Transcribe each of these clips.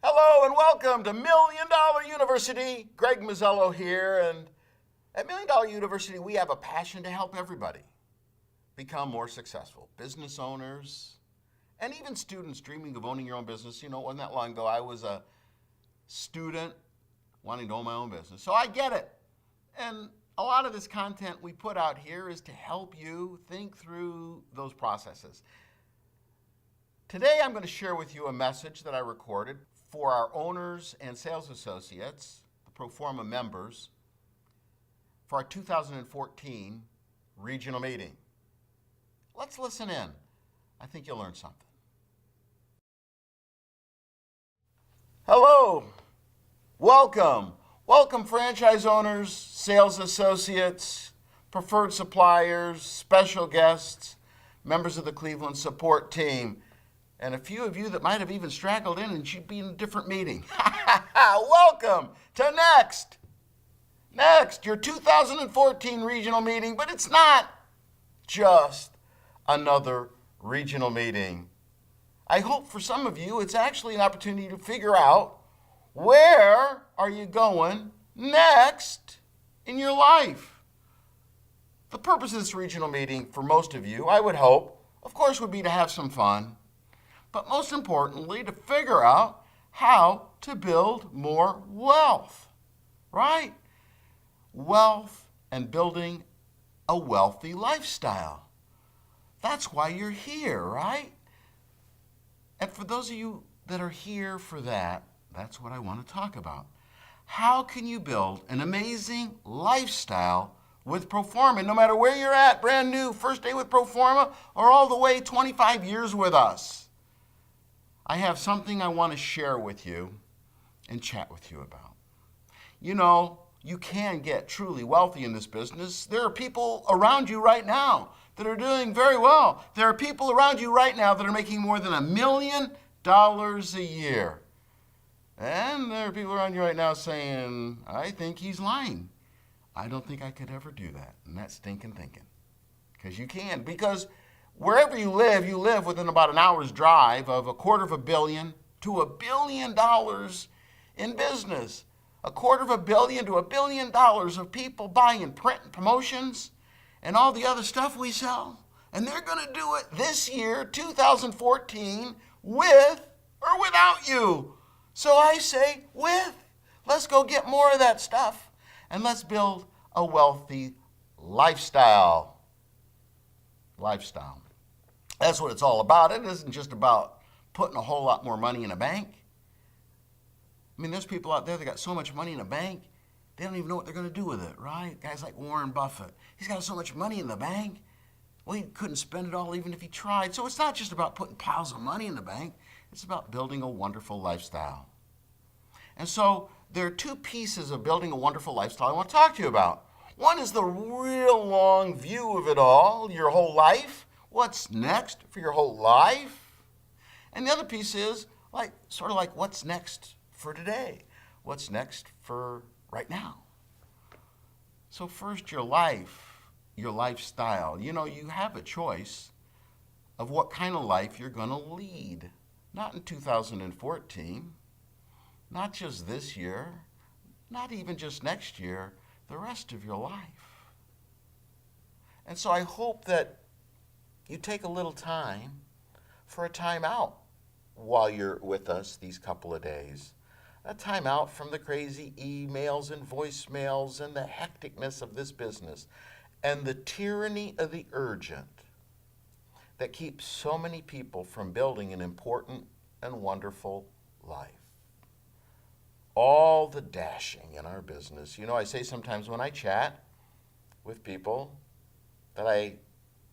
Hello and welcome to Million Dollar University. Greg Mazzello here, and at Million Dollar University, we have a passion to help everybody become more successful. Business owners, and even students dreaming of owning your own business. You know, it wasn't that long ago, I was a student wanting to own my own business. So I get it. And a lot of this content we put out here is to help you think through those processes. Today, I'm going to share with you a message that I recorded for our owners and sales associates, the Proforma members, for our 2014 regional meeting. Let's listen in. I think you'll learn something. Hello. Welcome. Welcome, franchise owners, sales associates, preferred suppliers, special guests, members of the Cleveland support team, and a few of you that might have even straggled in and should be in a different meeting. Welcome to Next, your 2014 regional meeting, but it's not just another regional meeting. I hope for some of you it's actually an opportunity to figure out where are you going next in your life. The purpose of this regional meeting for most of you, I would hope, of course, would be to have some fun, but most importantly, to figure out how to build more wealth, right? Wealth and building a wealthy lifestyle. That's why you're here, right? And for those of you that are here for that, that's what I want to talk about. How can you build an amazing lifestyle with Proforma, no matter where you're at, brand new, first day with Proforma, or all the way 25 years with us? I have something I want to share with you and chat with you about. You know, you can get truly wealthy in this business. There are people around you right now that are doing very well. There are people around you right now that are making more than $1 million a year. And there are people around you right now saying, I think he's lying. I don't think I could ever do that. And that's stinking thinking. Because you can. Because wherever you live within about an hour's drive of $250 million to $1 billion in business. $250 million to $1 billion of people buying print and promotions and all the other stuff we sell. And they're going to do it this year, 2014, with or without you. So I say with. Let's go get more of that stuff and let's build a wealthy lifestyle. That's what it's all about. It isn't just about putting a whole lot more money in a bank. I mean, there's people out there that got so much money in a bank, they don't even know what they're going to do with it, right? Guys like Warren Buffett. He's got so much money in the bank. Well, he couldn't spend it all even if he tried. So it's not just about putting piles of money in the bank. It's about building a wonderful lifestyle. And so there are two pieces of building a wonderful lifestyle I want to talk to you about. One is the real long view of it all, your whole life. What's next for your whole life? And the other piece is sort of like what's next for today? What's next for right now? So first, your life, your lifestyle. You know, you have a choice of what kind of life you're going to lead. Not in 2014, not just this year, not even just next year, the rest of your life. And so I hope that you take a little time for a time out while you're with us these couple of days. A time out from the crazy emails and voicemails and the hecticness of this business and the tyranny of the urgent that keeps so many people from building an important and wonderful life. All the dashing in our business. You know, I say sometimes when I chat with people that I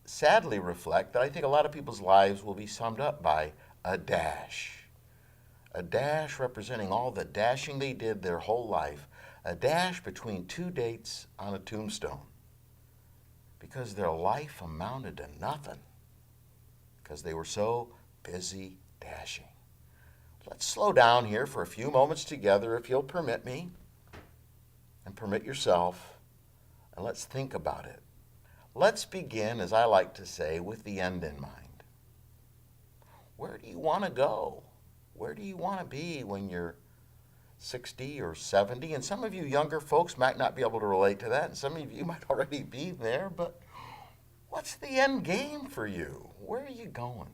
sadly reflect that I think a lot of people's lives will be summed up by a dash. A dash representing all the dashing they did their whole life. A dash between two dates on a tombstone. Because their life amounted to nothing. Because they were so busy dashing. Let's slow down here for a few moments together, if you'll permit me, and permit yourself, and let's think about it. Let's begin, as I like to say, with the end in mind. Where do you want to go where do you want to be when you're 60 or 70? And some of you younger folks might not be able to relate to that, and some of you might already be there, but what's the end game for you? Where are you going?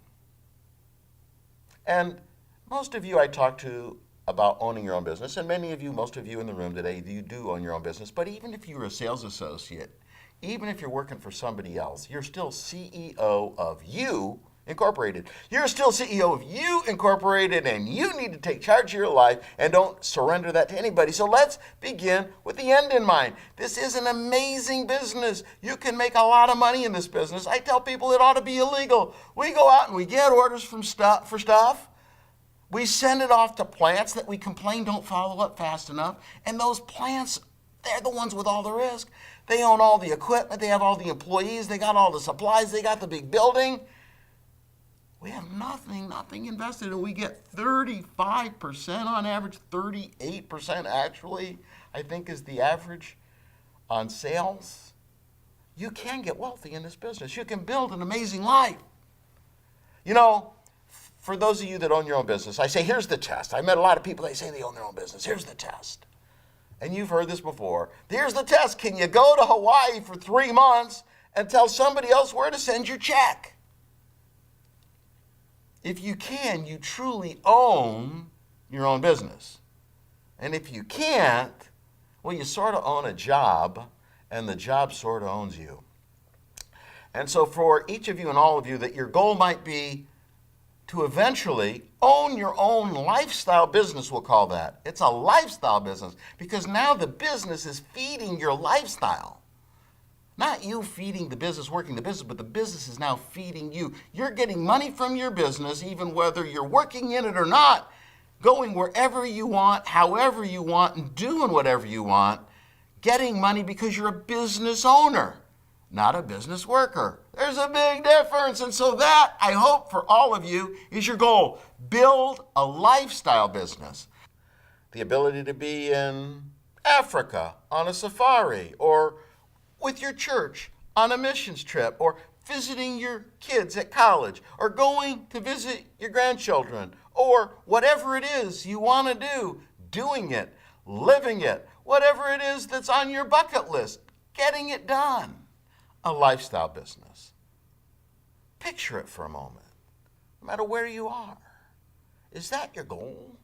And most of you I talk to about owning your own business, and many of you, most of you in the room today, you do own your own business, but even if you're a sales associate, even if you're working for somebody else, you're still CEO of you Incorporated. You're still CEO of You Incorporated, and you need to take charge of your life and don't surrender that to anybody. So let's begin with the end in mind. This is an amazing business. You can make a lot of money in this business. I tell people it ought to be illegal. We go out and we get orders for stuff. We send it off to plants that we complain don't follow up fast enough, and those plants, they're the ones with all the risk. They own all the equipment, they have all the employees, they got all the supplies, they got the big building. We have nothing invested, and we get 35% on average, 38% actually, I think is the average on sales. You can get wealthy in this business. You can build an amazing life. You know, for those of you that own your own business, I say, here's the test. I met a lot of people, they say they own their own business. Here's the test. And you've heard this before. Here's the test. Can you go to Hawaii for 3 months and tell somebody else where to send your check? If you can, you truly own your own business. And if you can't, well, you sort of own a job, and the job sort of owns you. And so for each of you and all of you, that your goal might be to eventually own your own lifestyle business, we'll call that. It's a lifestyle business, because now the business is feeding your lifestyle. Not you feeding the business, working the business, but the business is now feeding you. You're getting money from your business, even whether you're working in it or not, going wherever you want, however you want, and doing whatever you want, getting money because you're a business owner, not a business worker. There's a big difference. And so that, I hope for all of you, is your goal. Build a lifestyle business. The ability to be in Africa on a safari, or with your church on a missions trip, or visiting your kids at college, or going to visit your grandchildren, or whatever it is you want to do, doing it, living it, whatever it is that's on your bucket list, getting it done. A lifestyle business. Picture it for a moment, no matter where you are. Is that your goal?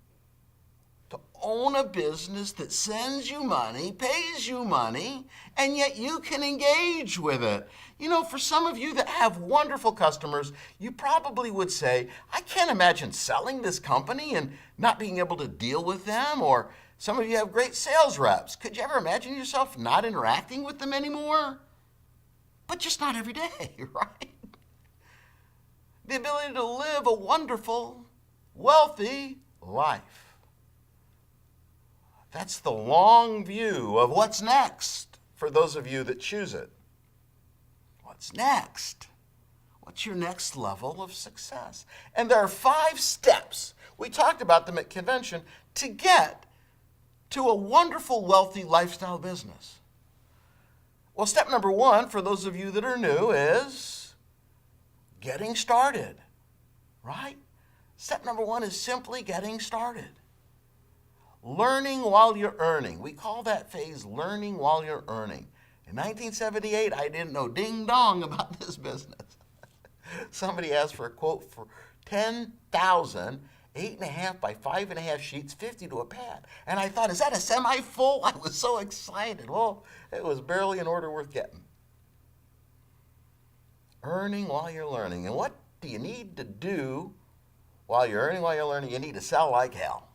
To own a business that sends you money, pays you money, and yet you can engage with it. You know, for some of you that have wonderful customers, you probably would say, I can't imagine selling this company and not being able to deal with them. Or some of you have great sales reps. Could you ever imagine yourself not interacting with them anymore? But just not every day, right? The ability to live a wonderful, wealthy life. That's the long view of what's next for those of you that choose it. What's next? What's your next level of success? And there are 5 steps, we talked about them at convention, to get to a wonderful, wealthy lifestyle business. Well, step number 1, for those of you that are new, is getting started, right? Step number 1 is simply getting started. Learning while you're earning. We call that phase learning while you're earning. In 1978, I didn't know ding dong about this business. Somebody asked for a quote for 10,000, 8.5 by 5.5 sheets, 50 to a pad. And I thought, is that a semi-full? I was so excited. Well, it was barely an order worth getting. Earning while you're learning. And what do you need to do while you're earning while you're learning? You need to sell like hell.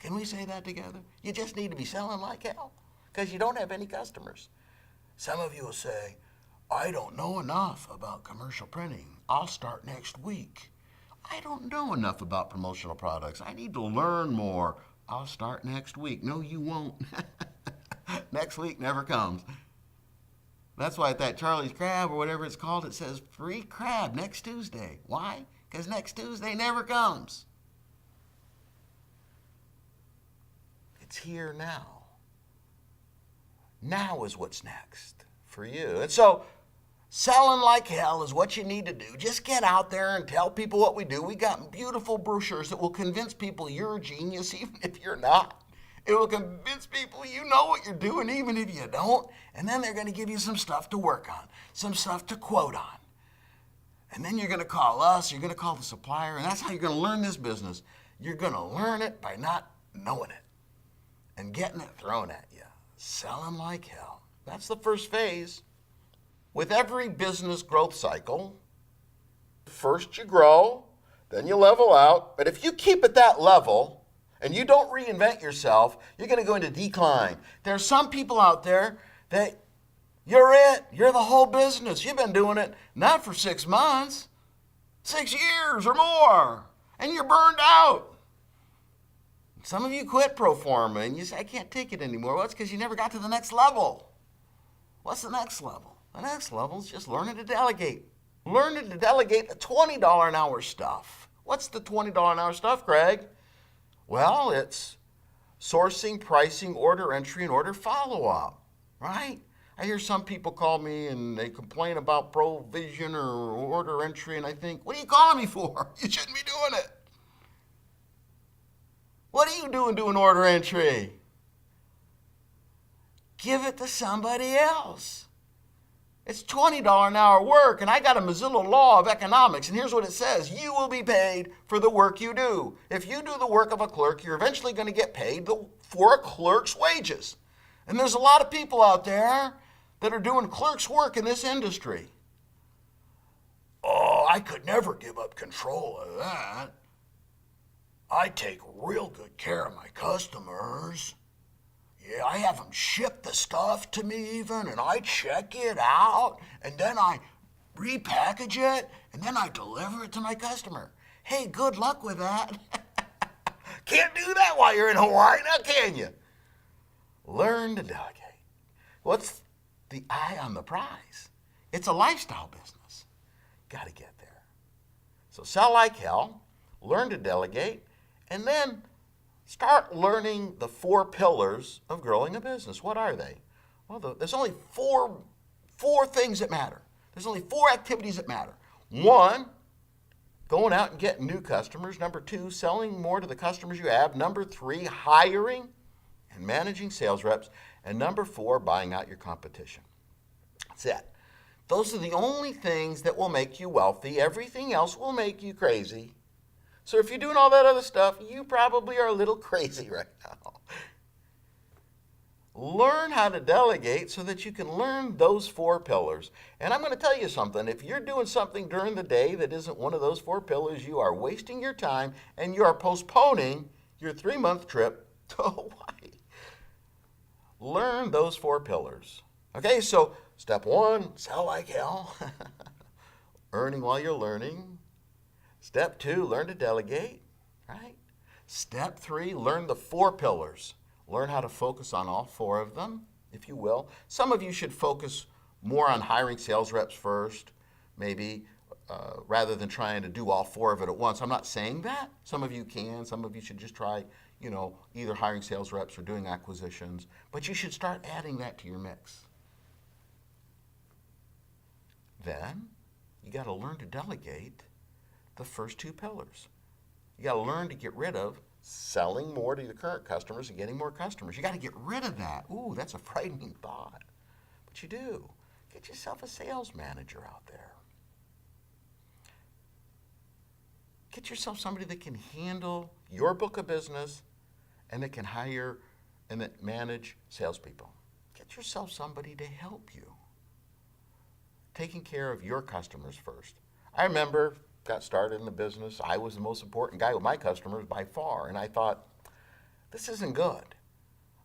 Can we say that together? You just need to be selling like hell because you don't have any customers. Some of you will say, I don't know enough about commercial printing. I'll start next week. I don't know enough about promotional products. I need to learn more. I'll start next week. No, you won't. Next week never comes. That's why at that Charlie's Crab or whatever it's called, it says free crab next Tuesday. Why? Because next Tuesday never comes. It's here now. Now is what's next for you. And so Selling like hell is what you need to do. Just get out there and tell people what we do. We got beautiful brochures that will convince people you're a genius, even if you're not. It will convince people you know what you're doing, even if you don't. And then they're going to give you some stuff to work on, some stuff to quote on. And then you're going to call us, you're going to call the supplier, and that's how you're going to learn this business. You're going to learn it by not knowing it and getting it thrown at you. Selling like hell. That's the first phase. With every business growth cycle, first you grow, then you level out. But if you keep at that level and you don't reinvent yourself, you're going to go into decline. There's some people out there that you're it. You're the whole business. You've been doing it not for 6 months, 6 years or more, and you're burned out. Some of you quit pro forma and you say, I can't take it anymore. Well, it's because you never got to the next level. What's the next level? The next level is just learning to delegate. Learning to delegate the $20 an hour stuff. What's the $20 an hour stuff, Craig? Well, it's sourcing, pricing, order entry, and order follow-up, right? I hear some people call me and they complain about provision or order entry, and I think, what are you calling me for? You shouldn't be doing it. What are you doing order entry? Give it to somebody else. It's $20 an hour work, and I got a Mozilla law of economics, and here's what it says. You will be paid for the work you do. If you do the work of a clerk, you're eventually going to get paid for a clerk's wages. And there's a lot of people out there that are doing clerk's work in this industry. Oh, I could never give up control of that. I take real good care of my customers. Yeah, I have them ship the stuff to me even, and I check it out, and then I repackage it, and then I deliver it to my customer. Hey, good luck with that. Can't do that while you're in Hawaii, now can you? Learn to delegate. What's the eye on the prize? It's a lifestyle business. Got to get there. So sell like hell, learn to delegate, and then start learning the 4 pillars of growing a business. What are they? Well, there's only four things that matter. There's only 4 activities that matter. 1, going out and getting new customers. Number 2, selling more to the customers you have. Number 3, hiring and managing sales reps. And number 4, buying out your competition. That's it. Those are the only things that will make you wealthy. Everything else will make you crazy. So if you're doing all that other stuff, you probably are a little crazy right now. Learn how to delegate so that you can learn those 4 pillars. And I'm going to tell you something. If you're doing something during the day that isn't one of those 4 pillars, you are wasting your time and you are postponing your 3-month trip to Hawaii. Learn those 4 pillars. Okay, so step 1, sell like hell. Earning while you're learning. Step 2, learn to delegate, right? Step 3, learn the 4 pillars. Learn how to focus on all 4 of them, if you will. Some of you should focus more on hiring sales reps first, maybe, rather than trying to do all 4 of it at once. I'm not saying that. Some of you can. Some of you should just try, either hiring sales reps or doing acquisitions. But you should start adding that to your mix. Then, you got to learn to delegate the first 2 pillars. You got to learn to get rid of selling more to your current customers and getting more customers. You got to get rid of that. Ooh, that's a frightening thought. But you do. Get yourself a sales manager out there. Get yourself somebody that can handle your book of business and that can hire and that manage salespeople. Get yourself somebody to help you. Taking care of your customers first. I remember got started in the business, I was the most important guy with my customers by far, and I thought, this isn't good.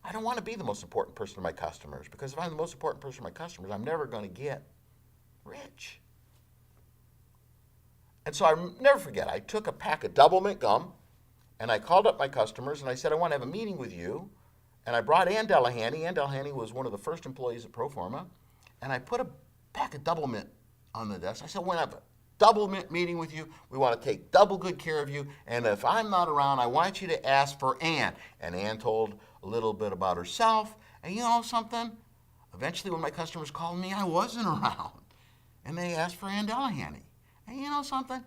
I don't want to be the most important person to my customers, because if I'm the most important person to my customers, I'm never going to get rich. And so I never forget, I took a pack of Double Mint gum, and I called up my customers, and I said, I want to have a meeting with you, and I brought Ann Delahanty. Ann Delahanty was one of the first employees at Proforma, and I put a pack of Double Mint on the desk. I said, when I have a Double Mint meeting with you, we want to take double good care of you, and if I'm not around, I want you to ask for Ann. And Ann told a little bit about herself, and you know something? Eventually when my customers called me, I wasn't around. And they asked for Ann Delahanty. And you know something?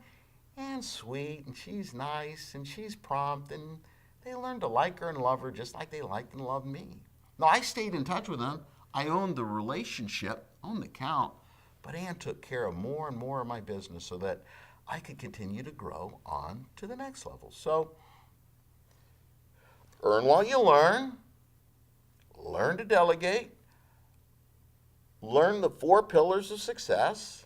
Ann's sweet, and she's nice, and she's prompt, and they learned to like her and love her just like they liked and loved me. Now, I stayed in touch with them. I owned the relationship, owned the account, but Ann took care of more and more of my business so that I could continue to grow on to the next level. So, earn while you learn to delegate, learn the 4 pillars of success,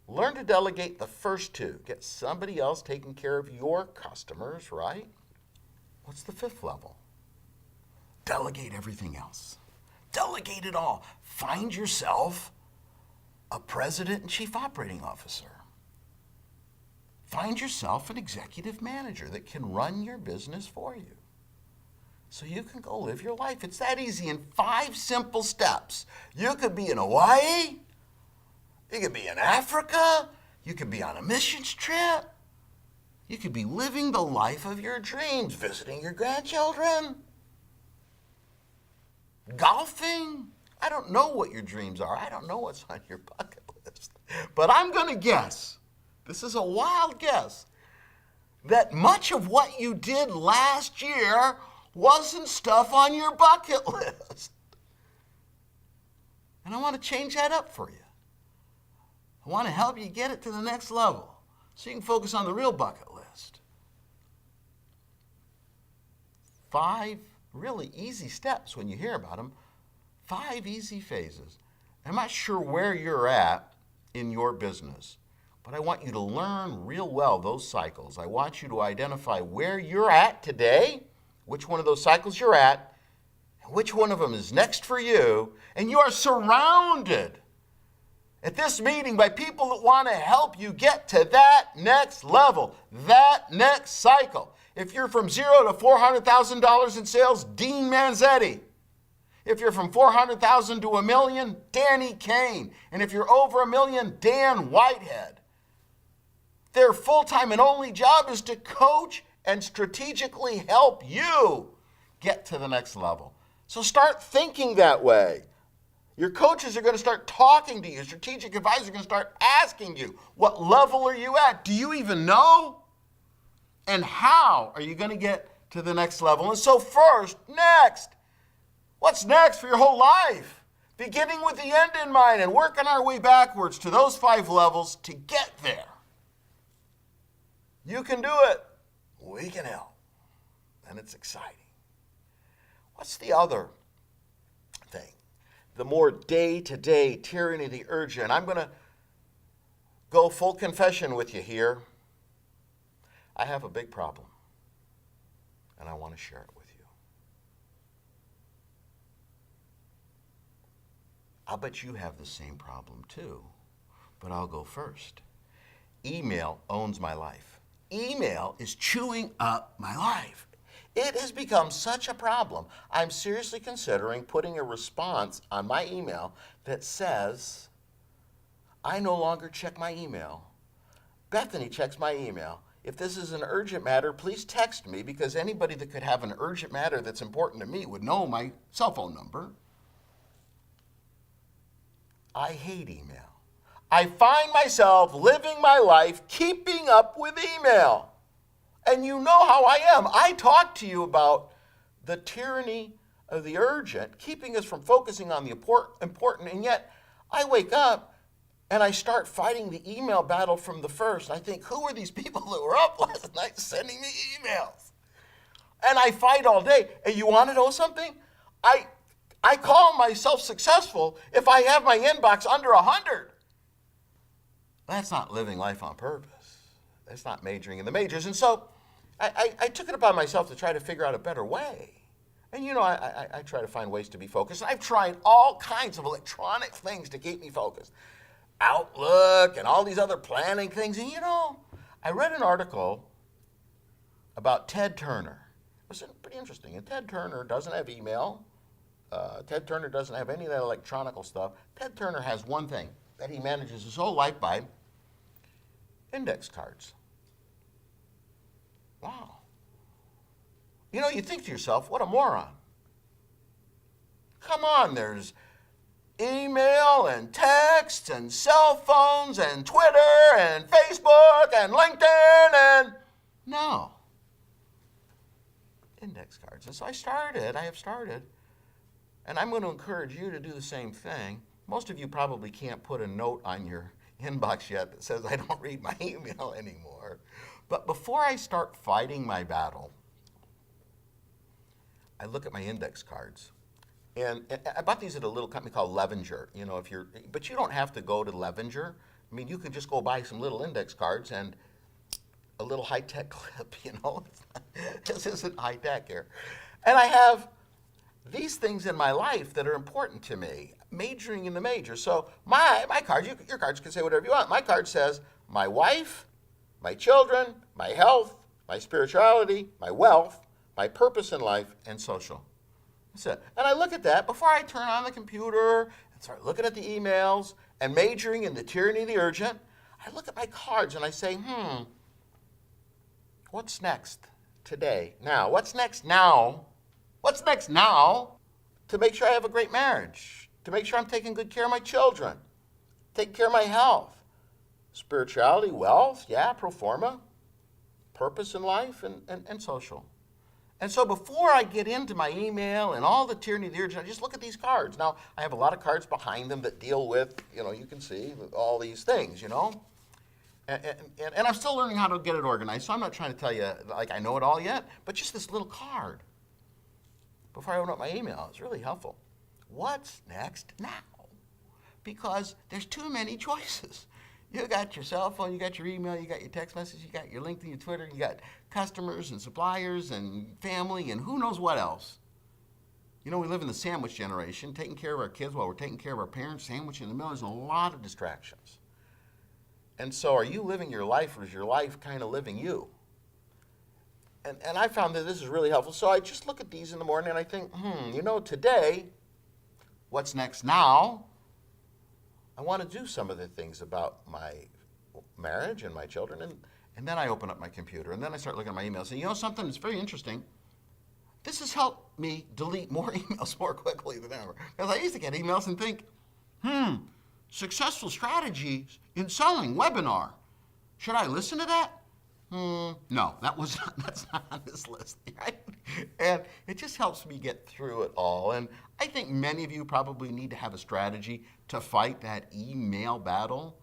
learn to delegate the first 2. Get somebody else taking care of your customers, right? What's the 5th level? Delegate everything else. Delegate it all. Find yourself a president and chief operating officer. Find yourself an executive manager that can run your business for you so you can go live your life. It's that easy in 5 simple steps. You could be in Hawaii. You could be in Africa. You could be on a missions trip. You could be living the life of your dreams, visiting your grandchildren, golfing. I don't know what your dreams are. I don't know what's on your bucket list. But I'm going to guess, this is a wild guess, that much of what you did last year wasn't stuff on your bucket list. And I want to change that up for you. I want to help you get it to the next level so you can focus on the real bucket list. 5 really easy steps when you hear about them. 5 easy phases. I'm not sure where you're at in your business, but I want you to learn real well those cycles. I want you to identify where you're at today, which one of those cycles you're at, and which one of them is next for you, and you are surrounded at this meeting by people that want to help you get to that next level, that next cycle. If you're from $0 to $400,000 in sales, Dean Manzetti. If you're from $400,000 to $1 million, Danny Kane. And if you're over $1 million, Dan Whitehead. Their full-time and only job is to coach and strategically help you get to the next level. So start thinking that way. Your coaches are going to start talking to you. Strategic advisors are going to start asking you, what level are you at? Do you even know? And how are you going to get to the next level? And so first, next. What's next for your whole life? Beginning with the end in mind and working our way backwards to those 5 levels to get there. You can do it. We can help. And it's exciting. What's the other thing? The more day-to-day tyranny of the urgent. I'm going to go full confession with you here. I have a big problem, and I want to share it with you. I'll bet you have the same problem too, but I'll go first. Email owns my life. Email is chewing up my life. It has become such a problem. I'm seriously considering putting a response on my email that says, I no longer check my email. Bethany checks my email. If this is an urgent matter, please text me, because anybody that could have an urgent matter that's important to me would know my cell phone number. I hate email. I find myself living my life keeping up with email. And you know how I am. I talk to you about the tyranny of the urgent, keeping us from focusing on the important, and yet I wake up and I start fighting the email battle from the first. I think, who are these people that were up last night sending me emails? And I fight all day. And you want to know something? I call myself successful if I have my inbox under 100. That's not living life on purpose. That's not majoring in the majors. And so I took it upon myself to try to figure out a better way. And you know, I try to find ways to be focused. I've tried all kinds of electronic things to keep me focused. Outlook and all these other planning things. And you know, I read an article about Ted Turner. It was pretty interesting. And Ted Turner doesn't have email. Ted Turner doesn't have any of that electronic stuff. Ted Turner has one thing that he manages his whole life by: index cards. Wow. You know, you think to yourself, what a moron. Come on, there's email and text and cell phones and Twitter and Facebook and LinkedIn and no. Index cards. And so I have started, and I'm going to encourage you to do the same thing. Most of you probably can't put a note on your inbox yet that says I don't read my email anymore. But before I start fighting my battle, I look at my index cards. And I bought these at a little company called Levenger. But you don't have to go to Levenger. I mean, you can just go buy some little index cards and a little high-tech clip, This isn't high-tech here. And I have these things in my life that are important to me, majoring in the major. So my cards, your cards can say whatever you want. My card says my wife, my children, my health, my spirituality, my wealth, my purpose in life, and social. That's it. And I look at that before I turn on the computer and start looking at the emails and majoring in the tyranny of the urgent. I look at my cards and I say, what's next today? Now, what's next now? What's next now to make sure I have a great marriage, to make sure I'm taking good care of my children, taking care of my health, spirituality, wealth, pro forma, purpose in life, and social. And so before I get into my email and all the tyranny of the urgent, I just look at these cards. Now, I have a lot of cards behind them that deal with, you can see all these things, And I'm still learning how to get it organized, so I'm not trying to tell you like I know it all yet, but just this little card before I open up my email is really helpful. What's next now? Because there's too many choices. You got your cell phone, you got your email, you got your text message, you got your LinkedIn, your Twitter, you got customers and suppliers and family and who knows what else. We live in the sandwich generation, taking care of our kids while we're taking care of our parents, sandwich in the middle. There's a lot of distractions. And so are you living your life, or is your life kind of living you? And I found that this is really helpful. So I just look at these in the morning and I think, today, what's next now? I want to do some of the things about my marriage and my children. And then I open up my computer and then I start looking at my emails. And something that's very interesting? This has helped me delete more emails more quickly than ever. Because I used to get emails and think, successful strategies in selling webinar. Should I listen to that? No, that's not on this list, right? And it just helps me get through it all. And I think many of you probably need to have a strategy to fight that email battle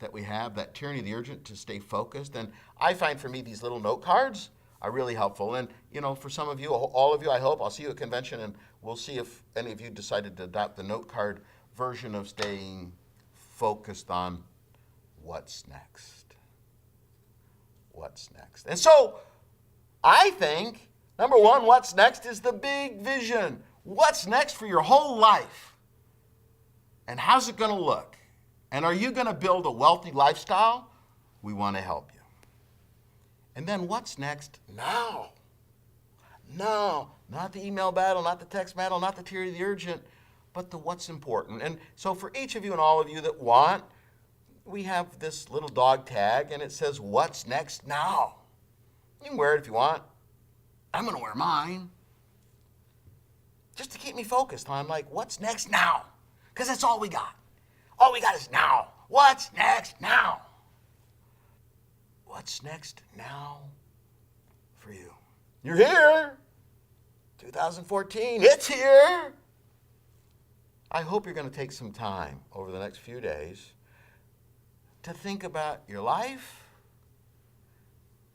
that we have, that tyranny of the urgent, to stay focused. And I find for me these little note cards are really helpful. And, for some of you, all of you, I hope, I'll see you at convention and we'll see if any of you decided to adopt the note card version of staying focused on what's next. What's next? And so I think, number one, what's next is the big vision. What's next for your whole life? And how's it going to look? And are you going to build a wealthy lifestyle? We want to help you. And then what's next now? No, not the email battle, not the text battle, not the tyranny of the urgent, but the what's important. And so for each of you and all of you that want, we have this little dog tag and it says, what's next now? You can wear it if you want. I'm going to wear mine. Just to keep me focused on what's next now? Because that's all we got. All we got is now. What's next now? What's next now for you? You're here. 2014, it's here. I hope you're going to take some time over the next few days to think about your life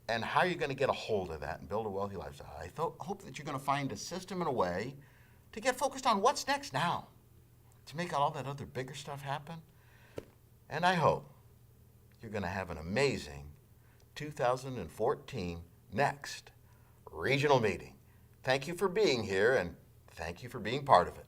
and how you're going to get a hold of that and build a wealthy lifestyle. I hope that you're going to find a system and a way to get focused on what's next now, to make all that other bigger stuff happen. And I hope you're going to have an amazing 2014 next regional meeting. Thank you for being here, and thank you for being part of it.